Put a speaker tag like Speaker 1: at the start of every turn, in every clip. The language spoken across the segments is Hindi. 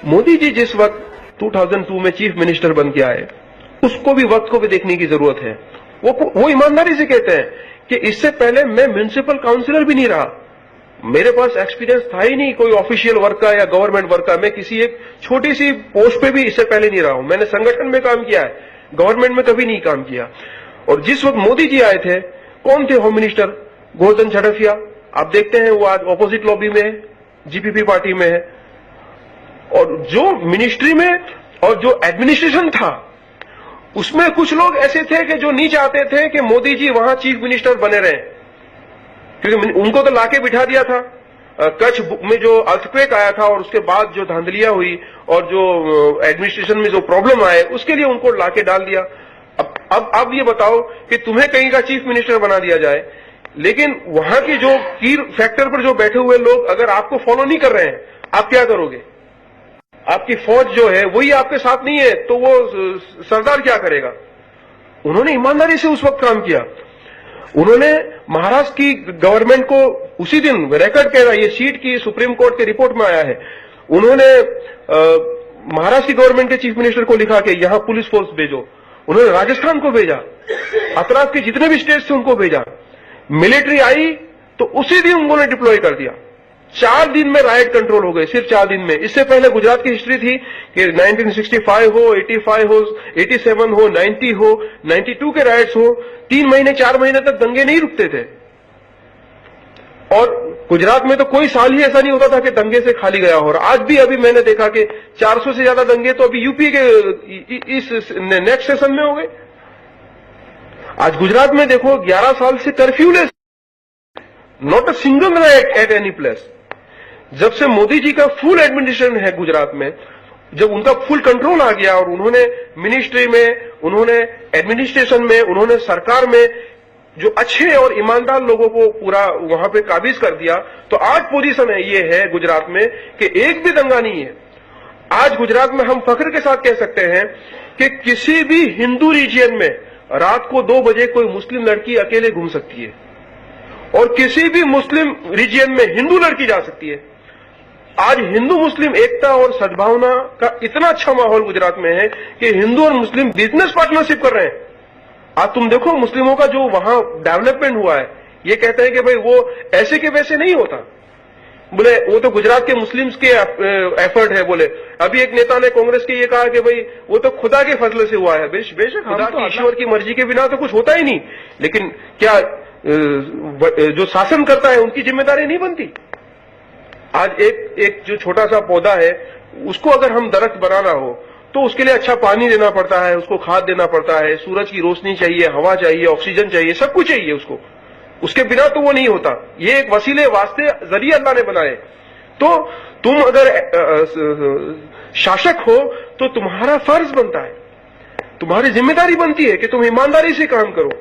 Speaker 1: मोदी जी जिस वक्त 2002 में चीफ मिनिस्टर बन के आए, उसको भी वक्त को भी देखने की जरूरत है। वो ईमानदारी से कहते हैं कि इससे पहले मैं म्युनिसिपल काउंसिलर भी नहीं रहा, मेरे पास एक्सपीरियंस था ही नहीं कोई ऑफिशियल वर्क का या गवर्नमेंट वर्क का। मैं किसी एक छोटी सी पोस्ट पे भी इससे पहले नहीं रहा हूं। मैंने संगठन में काम किया है, गवर्नमेंट में कभी नहीं काम किया। और जिस वक्त मोदी जी आए थे, कौन थे होम मिनिस्टर? गोवर्धन झड़फिया। आप देखते हैं वो आज ऑपोजिट लॉबी में है, जीपीपी पार्टी में है। और जो मिनिस्ट्री में और जो एडमिनिस्ट्रेशन था, उसमें कुछ लोग ऐसे थे कि जो नहीं चाहते थे कि मोदी जी वहां चीफ मिनिस्टर बने रहे, क्योंकि उनको तो लाके बिठा दिया था। कच्छ में जो अर्थक्वेक आया था और उसके बाद जो धांधलियां हुई और जो एडमिनिस्ट्रेशन में जो प्रॉब्लम आए, उसके लिए उनको लाके डाल दिया। अब ये बताओ कि तुम्हें कहीं का चीफ मिनिस्टर बना दिया जाए, लेकिन वहां के जो की फैक्टर पर जो बैठे हुए लोग अगर आपको फॉलो नहीं कर रहे हैं, आप क्या करोगे? आपकी फौज जो है वही आपके साथ नहीं है, तो वो सरदार क्या करेगा? उन्होंने ईमानदारी से उस वक्त काम किया। उन्होंने महाराष्ट्र की गवर्नमेंट को उसी दिन रिकॉर्ड कह रहा है, ये सीट की सुप्रीम कोर्ट के रिपोर्ट में आया है, उन्होंने महाराष्ट्र की गवर्नमेंट के चीफ मिनिस्टर को लिखा कि यहां पुलिस फोर्स भेजो। उन्होंने राजस्थान को भेजा, अतराफ के जितने भी स्टेट्स थे उनको भेजा। मिलिट्री आई तो उसी दिन उन्होंने डिप्लॉय कर दिया। 4 दिन में राइट कंट्रोल हो गए, सिर्फ 4 दिन में। इससे पहले गुजरात की हिस्ट्री थी कि 1965 हो, 85 हो, 87 हो, 90 हो, 92 के राइट्स हो, 3 महीने 4 महीने तक दंगे नहीं रुकते थे। और गुजरात में तो कोई साल ही ऐसा नहीं होता था कि दंगे से खाली गया हो। और आज भी अभी मैंने देखा कि 400 से ज्यादा दंगे तो अभी यूपी के इस नेक्स्ट सेशन में हो गए। आज गुजरात में देखो 11 साल से curfewless, not a single riot at any place. जब से मोदी जी का फुल एडमिनिस्ट्रेशन है गुजरात में, जब उनका फुल कंट्रोल आ गया और उन्होंने मिनिस्ट्री में, उन्होंने एडमिनिस्ट्रेशन में, उन्होंने सरकार में जो अच्छे और ईमानदार लोगों को पूरा वहां पे काबिज कर दिया, तो आज पोजीशन है ये है गुजरात में कि एक भी दंगा नहीं है। आज गुजरात में हम फख्र के साथ कह सकते हैं कि किसी भी हिंदू रीजियन में रात को 2 बजे कोई मुस्लिम लड़की अकेले घूम सकती है और किसी भी मुस्लिम रीजियन में हिंदू लड़की जा सकती है। आज हिंदू मुस्लिम एकता और सद्भावना का इतना अच्छा माहौल गुजरात में है कि हिंदू और मुस्लिम बिजनेस पार्टनरशिप कर रहे हैं। आज तुम देखो मुस्लिमों का जो वहां डेवलपमेंट हुआ है, ये कहते हैं कि भाई वो ऐसे के वैसे नहीं होता, बोले वो तो गुजरात के मुस्लिम्स के एफर्ट है। बोले अभी एक नेता ने कांग्रेस के ये कहा कि भाई वो तो खुदा के फजल से हुआ है। बेशक खुदा की ईश्वर की मर्जी के बिना तो कुछ होता ही नहीं, लेकिन क्या जो शासन करता है उनकी जिम्मेदारी नहीं बनती? आज एक जो छोटा सा पौधा है, उसको अगर हम दरख्त बनाना हो तो उसके लिए अच्छा पानी देना पड़ता है, उसको खाद देना पड़ता है, सूरज की रोशनी चाहिए, हवा चाहिए, ऑक्सीजन चाहिए, सब कुछ चाहिए उसको। उसके बिना तो वो नहीं होता। ये एक वसीले वास्ते जरिए अल्लाह ने बनाए। तो तुम अगर शासक हो तो तुम्हारा फर्ज बनता है, तुम्हारी जिम्मेदारी बनती है कि तुम ईमानदारी से काम करो।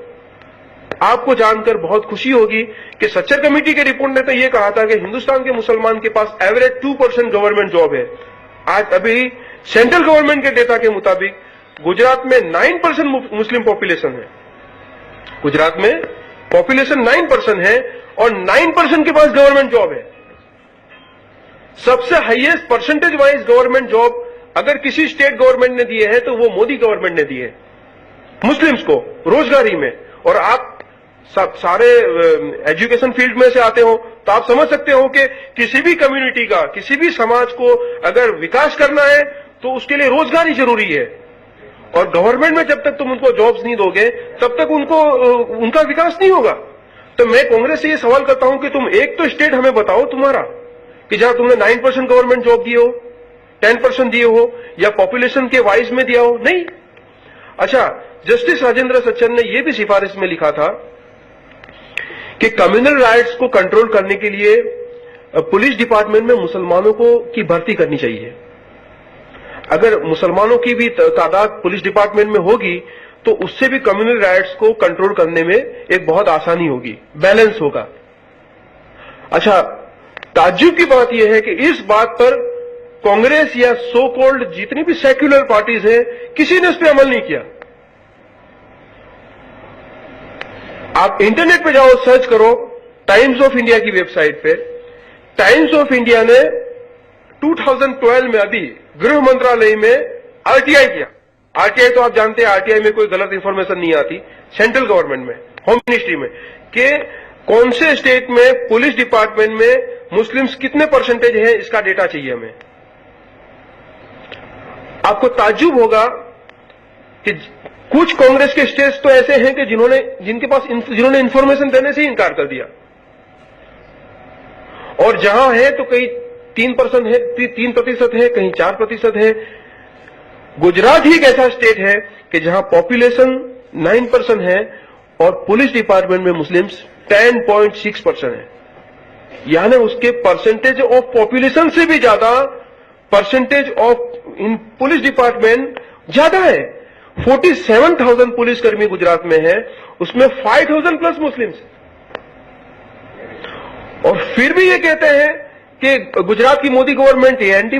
Speaker 1: आपको जानकर बहुत खुशी होगी कि सच्चर कमेटी के रिपोर्ट ने तो यह कहा था कि हिंदुस्तान के मुसलमान के पास एवरेज 2% गवर्नमेंट जॉब है। आज अभी सेंट्रल गवर्नमेंट के डेटा के मुताबिक गुजरात में 9% मुस्लिम पॉपुलेशन है। गुजरात में पॉपुलेशन 9% है और 9% के पास गवर्नमेंट जॉब है। सबसे highest percentage wise government job अगर किसी स्टेट गवर्नमेंट ने दिए हैं तो वो मोदी गवर्नमेंट ने दिए मुस्लिम्स को रोजगारी में। और आप सब सारे एजुकेशन फील्ड में से आते हो तो आप समझ सकते हो कि किसी भी कम्युनिटी का, किसी भी समाज को अगर विकास करना है तो उसके लिए रोजगारी जरूरी है। और गवर्नमेंट में जब तक तुम उनको जॉब्स नहीं दोगे तब तक उनका विकास नहीं होगा। तो मैं कांग्रेस से ये सवाल करता हूं कि तुम एक तो स्टेट हमें बताओ तुम्हारा कि जहां तुमने 9% गवर्नमेंट जॉब दिए हो, 10% दिए हो, या पॉपुलेशन के वाइज में दिया हो। नहीं। अच्छा, जस्टिस राजेंद्र सच्चर ने यह भी सिफारिश में लिखा था कि कम्युनल राइट्स को कंट्रोल करने के लिए पुलिस डिपार्टमेंट में मुसलमानों की भर्ती करनी चाहिए। अगर मुसलमानों की भी तादाद पुलिस डिपार्टमेंट में होगी तो उससे भी कम्युनल राइट्स को कंट्रोल करने में एक बहुत आसानी होगी, बैलेंस होगा। अच्छा, ताज्जुब की बात यह है कि इस बात पर कांग्रेस या सो कॉल्ड जितनी भी सेक्युलर पार्टीज हैं, किसी ने इस पर अमल नहीं किया। आप इंटरनेट पे जाओ, सर्च करो टाइम्स ऑफ इंडिया की वेबसाइट पे। टाइम्स ऑफ इंडिया ने 2012 में अभी गृह मंत्रालय में आरटीआई किया। आरटीआई तो आप जानते हैं, आरटीआई में कोई गलत इंफॉर्मेशन नहीं आती, सेंट्रल गवर्नमेंट में, होम मिनिस्ट्री में, कि कौन से स्टेट में पुलिस डिपार्टमेंट में मुस्लिम्स कितने परसेंटेज है, इसका डेटा चाहिए हमें। आपको ताज्जुब होगा कि कुछ कांग्रेस के स्टेट्स तो ऐसे हैं कि जिन्होंने इंफॉर्मेशन देने से ही इनकार कर दिया, और जहां है तो कहीं 3% है, 3% है, कहीं 4% है। गुजरात ही एक ऐसा स्टेट है कि जहां पॉपुलेशन 9% है और पुलिस डिपार्टमेंट में मुस्लिम्स 10.6% है, यानी उसके परसेंटेज ऑफ पॉपुलेशन से भी ज्यादा percentage of in police department ज्यादा है। 47,000 पुलिसकर्मी गुजरात में है, उसमें 5,000 प्लस मुस्लिम्स, और फिर भी ये कहते हैं कि गुजरात की मोदी गवर्नमेंट एंटी